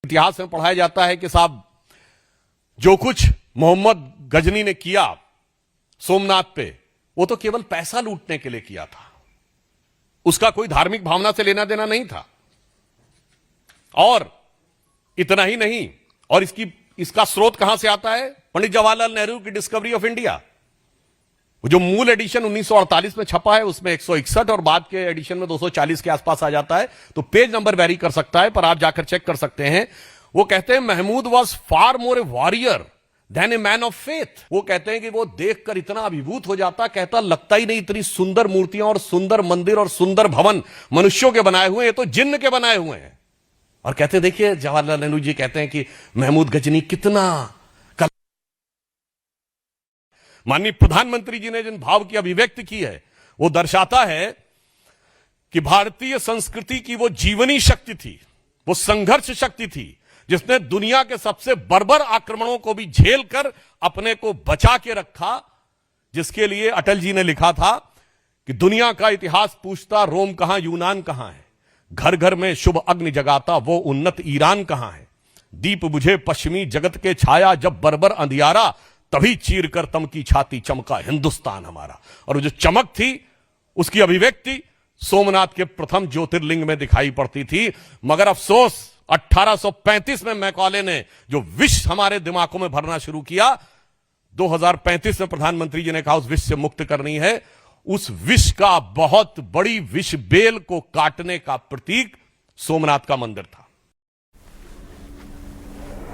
इतिहास में पढ़ाया जाता है कि साहब जो कुछ मोहम्मद गजनी ने किया सोमनाथ पे, वो तो केवल पैसा लूटने के लिए किया था, उसका कोई धार्मिक भावना से लेना देना नहीं था। और इतना ही नहीं, और इसका स्रोत कहां से आता है? पंडित जवाहरलाल नेहरू की डिस्कवरी ऑफ इंडिया। जो मूल एडिशन 1948 में छपा है उसमें 161 और बाद के एडिशन में 240 के आसपास आ जाता है, तो पेज नंबर वेरी कर सकता है, पर आप जाकर चेक कर सकते हैं। वो कहते हैं Mahmud was far more a warrior than a man of faith. वो कहते हैं कि वो देखकर इतना अभिभूत हो जाता, कहता लगता ही नहीं इतनी सुंदर मूर्तियां और सुंदर मंदिर और सुंदर भवन मनुष्यों के बनाए हुए हैं, ये तो जिन्न के बनाए हुए हैं। और कहते देखिए जवाहरलाल नेहरू जी कहते हैं कि महमूद गजनी कितना। माननीय प्रधानमंत्री जी ने जिन भाव की अभिव्यक्ति की है वो दर्शाता है कि भारतीय संस्कृति की वो जीवनी शक्ति थी, वो संघर्ष शक्ति थी, जिसने दुनिया के सबसे बर्बर आक्रमणों को भी झेल कर अपने को बचा के रखा। जिसके लिए अटल जी ने लिखा था कि दुनिया का इतिहास पूछता रोम कहां यूनान कहां है, घर घर में शुभ अग्नि जगाता वो उन्नत ईरान कहां है, दीप बुझे पश्चिमी जगत के छाया जब बर्बर अंधियारा, तभी चीर कर तम की छाती चमका हिंदुस्तान हमारा। और जो चमक थी उसकी अभिव्यक्ति सोमनाथ के प्रथम ज्योतिर्लिंग में दिखाई पड़ती थी। मगर अफसोस 1835 में मैकॉले ने जो विष हमारे दिमागों में भरना शुरू किया, 2035 में प्रधानमंत्री जी ने कहा उस विष से मुक्त करनी है। उस विष का बहुत बड़ी विष बेल को काटने का प्रतीक सोमनाथ का मंदिर था।